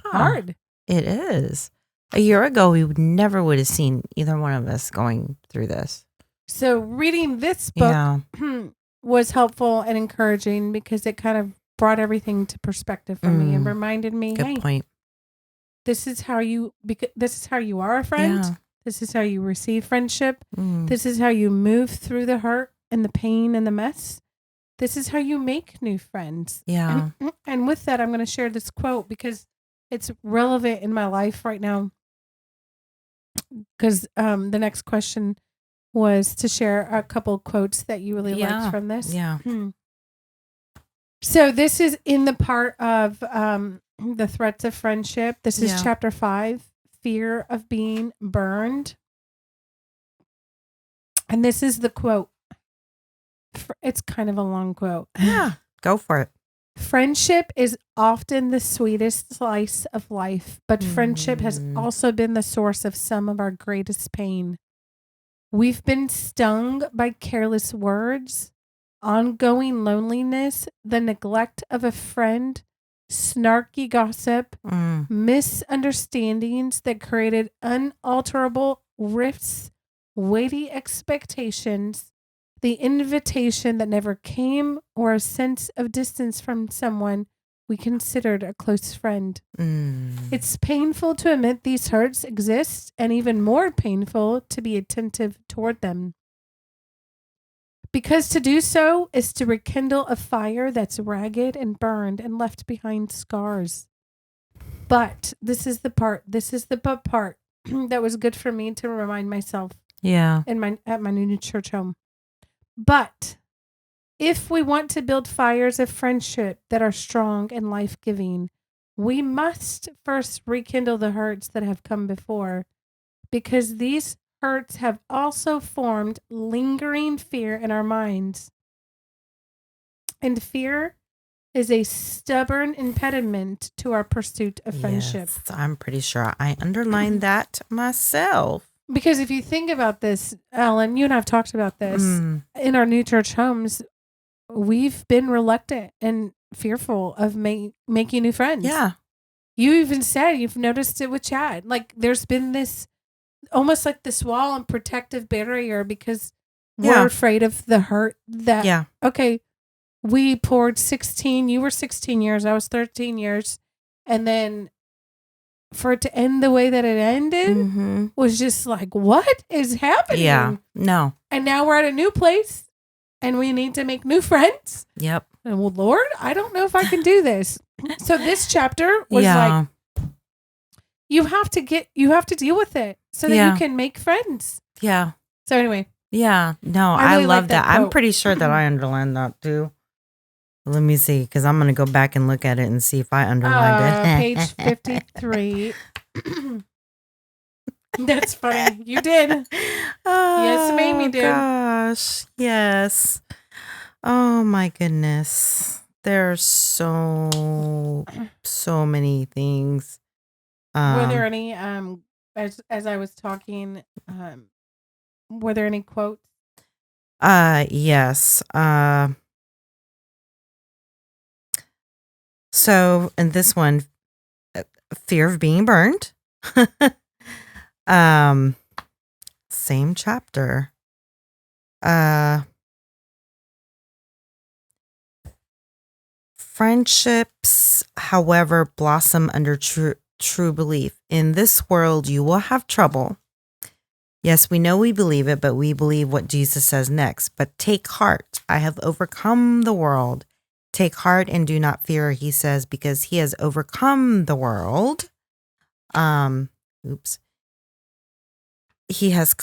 hard. It is. A year ago, we never would have seen either one of us going through this. So reading this book was helpful and encouraging because it kind of brought everything to perspective for me and reminded me, Good point. This is how you are a friend. Yeah. This is how you receive friendship. This is how you move through the hurt and the pain and the mess. This is how you make new friends. Yeah. And with that, I'm going to share this quote because it's relevant in my life right now. Because the next question was to share a couple quotes that you really liked from this. Yeah. So this is in the part of the threats of friendship. This is chapter 5, fear of being burned. And this is the quote. It's kind of a long quote. Yeah, go for it. Friendship is often the sweetest slice of life, but friendship has also been the source of some of our greatest pain. We've been stung by careless words, ongoing loneliness, the neglect of a friend, snarky gossip, misunderstandings that created unalterable rifts, weighty expectations, the invitation that never came, or a sense of distance from someone we considered a close friend. It's painful to admit these hurts exist, and even more painful to be attentive toward them. Because to do so is to rekindle a fire that's ragged and burned and left behind scars. But this is the part that was good for me to remind myself. Yeah. At my new church home. But if we want to build fires of friendship that are strong and life-giving, we must first rekindle the hurts that have come before, because these hurts have also formed lingering fear in our minds. And fear is a stubborn impediment to our pursuit of friendship. Yes, I'm pretty sure I underlined that myself. Because if you think about this, Ellen, you and I have talked about this. In our new church homes, we've been reluctant and fearful of making new friends. Yeah. You even said you've noticed it with Chad. Like there's been this, almost like this wall and protective barrier because we're afraid of the hurt that, okay, we poured 16, you were 16 years, I was 13 years. And then for it to end the way that it ended was just like, what is happening? Yeah, no. And now we're at a new place and we need to make new friends. Yep. And well, Lord, I don't know if I can do this. So this chapter was like, you have to deal with it so that you can make friends. Yeah. So anyway. Yeah. No, I really love that. I'm pretty sure that I underlined that too. Let me see, because I'm going to go back and look at it and see if I underlined it. Page 53. That's funny. You did. Yes, Mamie did. Gosh. Yes. Oh, my goodness. There's so many things. Were there any as I was talking, were there any quotes? Yes. So in this one, fear of being burned. um, Same chapter. Friendships, however, blossom under true belief. In this world, you will have trouble. Yes, we know we believe it, but we believe what Jesus says next. But take heart. I have overcome the world. Take heart and do not fear, he says, because he has overcome the world. Oops. He has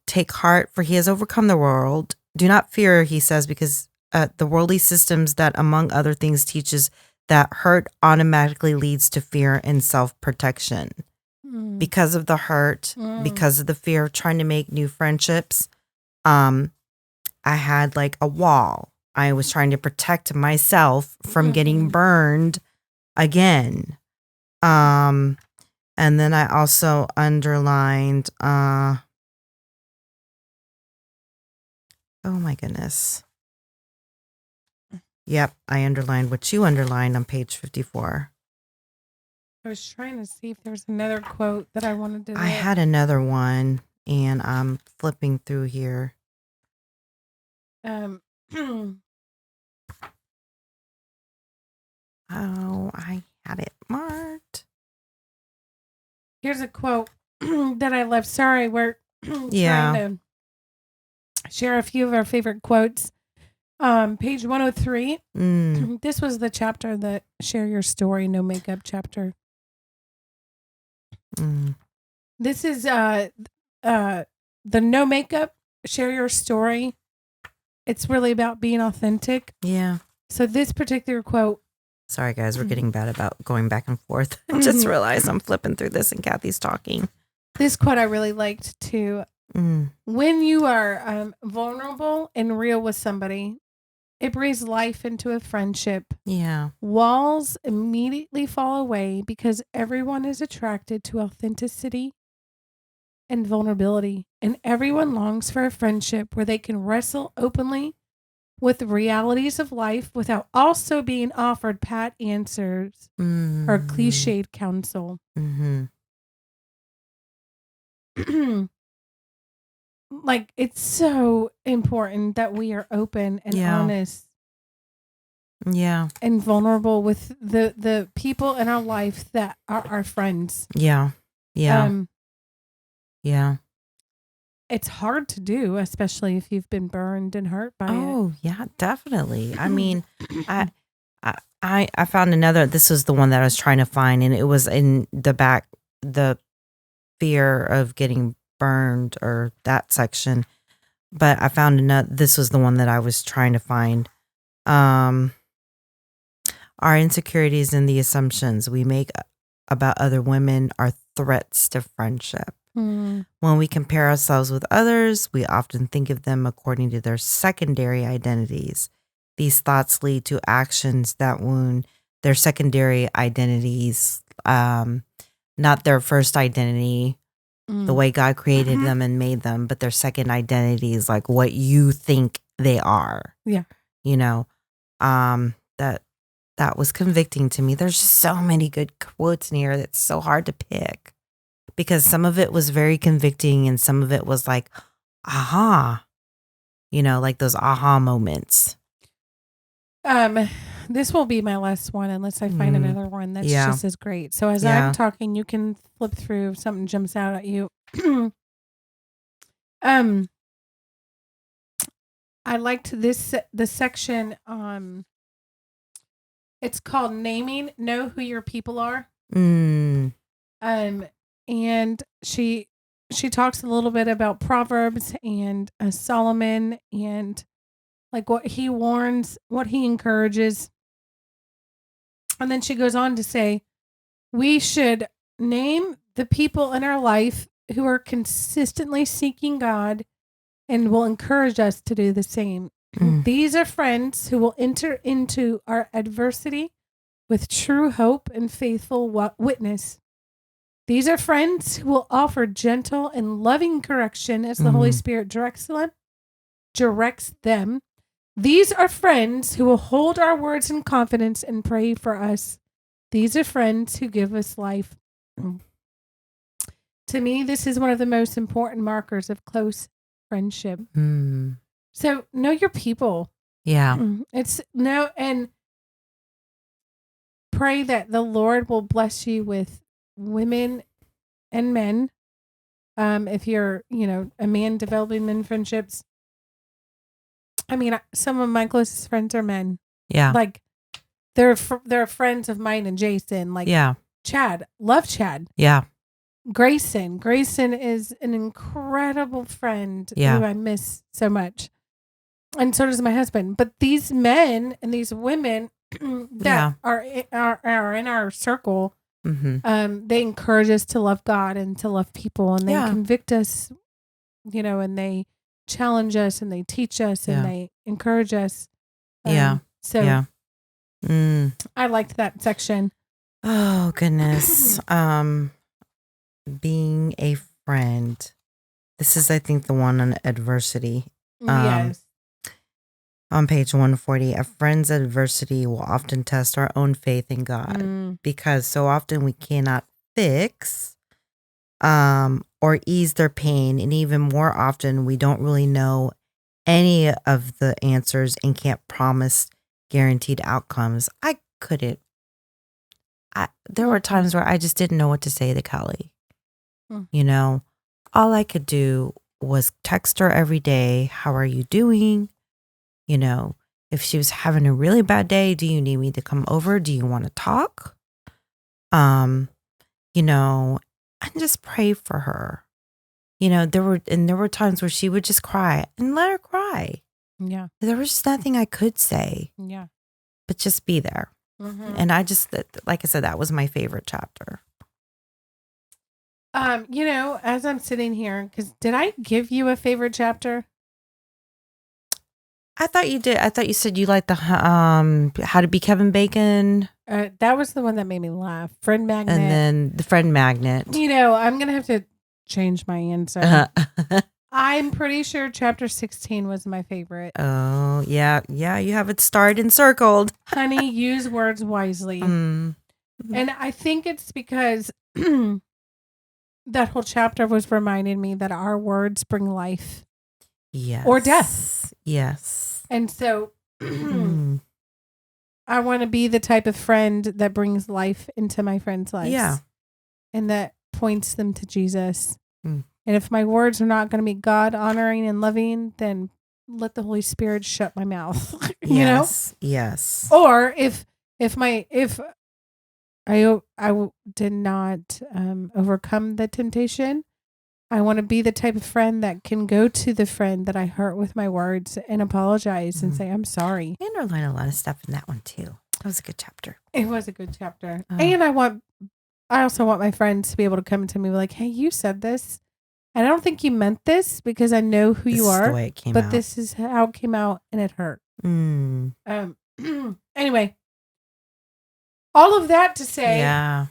take heart, for he has overcome the world. Do not fear, he says, because the worldly systems that, among other things, teaches that hurt automatically leads to fear and self-protection. Because of the hurt, because of the fear of trying to make new friendships, I had like a wall. I was trying to protect myself from getting burned again. And then I also underlined, oh my goodness. Yep, I underlined what you underlined on page 54. I was trying to see if there was another quote that I wanted to. I had another one, and I'm flipping through here. Oh, I had it marked. Here's a quote that I love. Sorry, we're trying to share a few of our favorite quotes. Page 103. This was the chapter that Share Your Story, No Makeup chapter. This is the No Makeup, Share Your Story. It's really about being authentic. Yeah. So this particular quote. Sorry, guys, we're getting bad about going back and forth. I just realized I'm flipping through this and Cathy's talking. This quote I really liked too. When you are vulnerable and real with somebody, it breathes life into a friendship. Yeah. Walls immediately fall away because everyone is attracted to authenticity and vulnerability, and everyone longs for a friendship where they can wrestle openly with the realities of life without also being offered pat answers or cliched counsel. Like, it's so important that we are open and honest. Yeah. And vulnerable with the people in our life that are our friends. Yeah. Yeah. Yeah. It's hard to do, especially if you've been burned and hurt by it. Oh, yeah, definitely. I mean, I found another, this was the one that I was trying to find, and it was in the fear of getting burned, or that section. But I found another, this was the one that I was trying to find. Our insecurities and the assumptions we make about other women are threats to friendship. When we compare ourselves with others, we often think of them according to their secondary identities. These thoughts lead to actions that wound their secondary identities, not their first identity, the way God created them and made them, but their second identity is like what you think they are. Yeah. You know, that was convicting to me. There's so many good quotes in here that's so hard to pick, because some of it was very convicting and some of it was like, aha, you know, like those aha moments. This will be my last one unless I find another one that's just as great. So as I'm talking, you can flip through if something jumps out at you. I liked the section. It's called Naming. Know who your people are. And she talks a little bit about Proverbs and Solomon and like what he warns, what he encourages. And then she goes on to say, we should name the people in our life who are consistently seeking God and will encourage us to do the same. These are friends who will enter into our adversity with true hope and faithful witness. These are friends who will offer gentle and loving correction as the Holy Spirit directs them. These are friends who will hold our words in confidence and pray for us. These are friends who give us life. To me, this is one of the most important markers of close friendship. So know your people. Yeah. And pray that the Lord will bless you with women and men. If you're, a man developing men friendships. I mean, some of my closest friends are men. Yeah. Like they're friends of mine and Jason. Like Chad, love Chad. Yeah. Grayson is an incredible friend who I miss so much. And so does my husband. But these men and these women that are in our circle, they encourage us to love God and to love people, and they convict us, and they challenge us and they teach us and they encourage us. I liked that section. Oh goodness. Being a friend. This is, I think, the one on adversity. Yes. On page 140, a friend's adversity will often test our own faith in God because so often we cannot fix or ease their pain. And even more often, we don't really know any of the answers and can't promise guaranteed outcomes. There were times where I just didn't know what to say to Kelly. All I could do was text her every day. How are you doing? If she was having a really bad day, do you need me to come over? Do you want to talk? And just pray for her. There were times where she would just cry and let her cry. Yeah. There was just nothing I could say. Yeah. But just be there. And I just, like I said, that was my favorite chapter. As I'm sitting here, because did I give you a favorite chapter? I thought you did. I thought you said you liked the How to Be Kevin Bacon. That was the one that made me laugh. Friend magnet. And then the friend magnet. I'm going to have to change my answer. I'm pretty sure chapter 16 was my favorite. Oh, yeah. Yeah, you have it starred and circled. Honey, use words wisely. And I think it's because that whole chapter was reminding me that our words bring life. Yes. Or death. Yes. And so I want to be the type of friend that brings life into my friends' lives. Yeah. And that points them to Jesus. And if my words are not going to be God honoring and loving, then let the Holy Spirit shut my mouth. you know? Yes. Or if I did not overcome the temptation, I want to be the type of friend that can go to the friend that I hurt with my words and apologize and say, I'm sorry. And I learned a lot of stuff in that one too. That was a good chapter. It was a good chapter. And I also want my friends to be able to come to me like, hey, you said this. And I don't think you meant this because I know who you are. This is the way it came out. This is how it came out and it hurt. Anyway, all of that to say,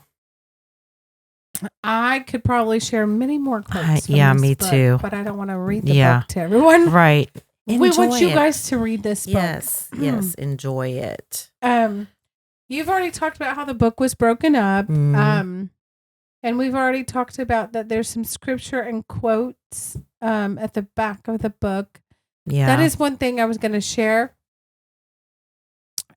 I could probably share many more quotes. Me too. But I don't want to read the book to everyone. Right. We want you guys to read this book. Yes, enjoy it. You've already talked about how the book was broken up. And we've already talked about that there's some scripture and quotes at the back of the book. Yeah. That is one thing I was going to share.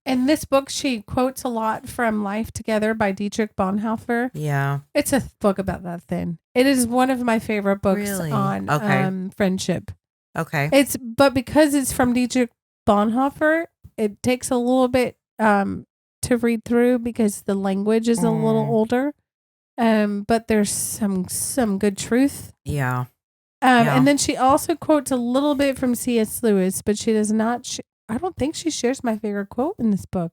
In this book, she quotes a lot from Life Together by Dietrich Bonhoeffer. Yeah. It's a book about that thing. It is one of my favorite books on friendship. Okay. But because it's from Dietrich Bonhoeffer, it takes a little bit to read through because the language is a little older. But there's some good truth. Yeah. And then she also quotes a little bit from C.S. Lewis, but she does not. I don't think she shares my favorite quote in this book.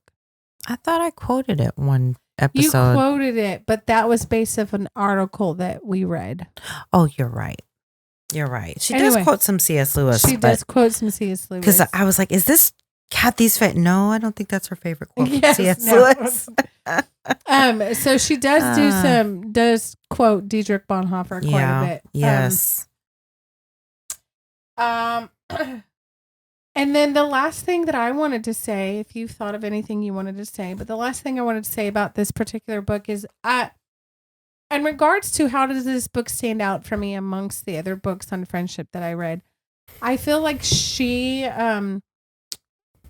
I thought I quoted it one episode. You quoted it, but that was based off an article that we read. Oh, you're right. You're right. She does quote some C.S. Lewis. She does quote some C.S. Lewis. Because I was like, is this Cathy's No, I don't think that's her favorite quote. Yes, C.S. no. Lewis. So she does quote Dietrich Bonhoeffer quite a bit. Yes. And then the last thing that I wanted to say, if you thought of anything you wanted to say, but the last thing I wanted to say about this particular book is, in regards to how does this book stand out for me amongst the other books on friendship that I read, I feel like she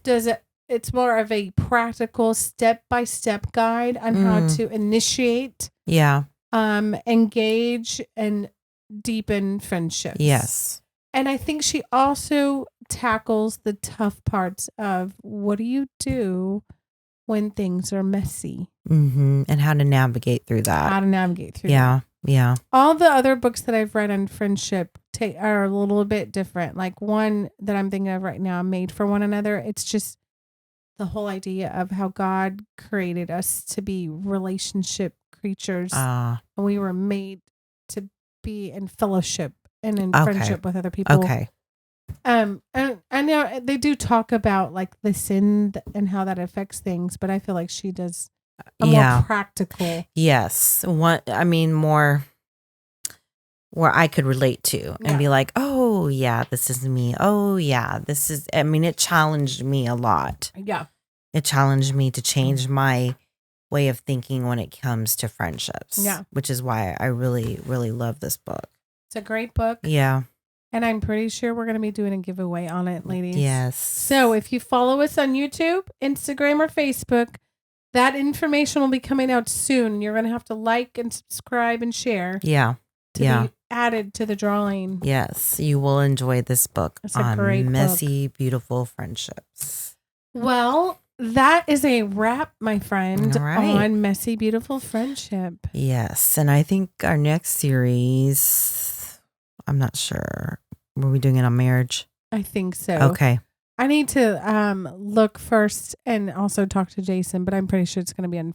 does it. It's more of a practical step-by-step guide on how to initiate, engage, and deepen friendships. Yes. And I think she also tackles the tough parts of what do you do when things are messy. Mm-hmm. And how to navigate through that. that. Yeah. All the other books that I've read on friendship are a little bit different. Like one that I'm thinking of right now, Made for One Another. It's just the whole idea of how God created us to be relationship creatures. And we were made to be in fellowship and in friendship with other people. Okay. And I know they do talk about like the sin and how that affects things, but I feel like she does a more practical. Yes. More where I could relate to and be like, oh yeah, this is me. Oh yeah, it challenged me a lot. Yeah. It challenged me to change my way of thinking when it comes to friendships. Yeah. Which is why I really, really love this book. It's a great book. Yeah. And I'm pretty sure we're going to be doing a giveaway on it, ladies. Yes. So if you follow us on YouTube, Instagram, or Facebook, that information will be coming out soon. You're going to have to like and subscribe and share. Yeah. To be added to the drawing. Yes. You will enjoy this book on messy, beautiful friendships. Well, that is a wrap, my friend, on Messy, Beautiful Friendship. Yes. And I think our next series, I'm not sure. Were we doing it on marriage? I think so. Okay. I need to look first and also talk to Jason, but I'm pretty sure it's going to be on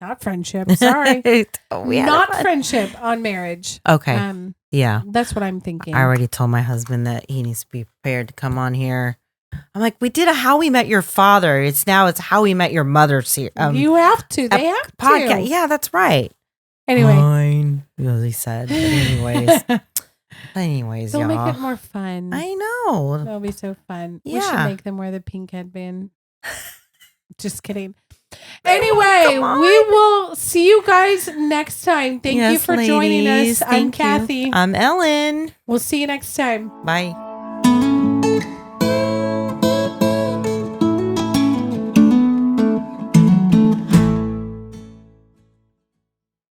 not friendship. Sorry. Not friendship, on marriage. Okay. That's what I'm thinking. I already told my husband that he needs to be prepared to come on here. I'm like, we did a How We Met Your Father. It's How We Met Your Mother. You have to. They have podcast. to. Yeah, that's right. Anyway. Fine, he said. But anyways, they'll y'all. make it more fun. I know. That'll be so fun. Yeah. We should make them wear the pink headband. Just kidding. Anyway, we will see you guys next time. Thank you for joining us. I'm Cathy. I'm Ellen. We'll see you next time. Bye.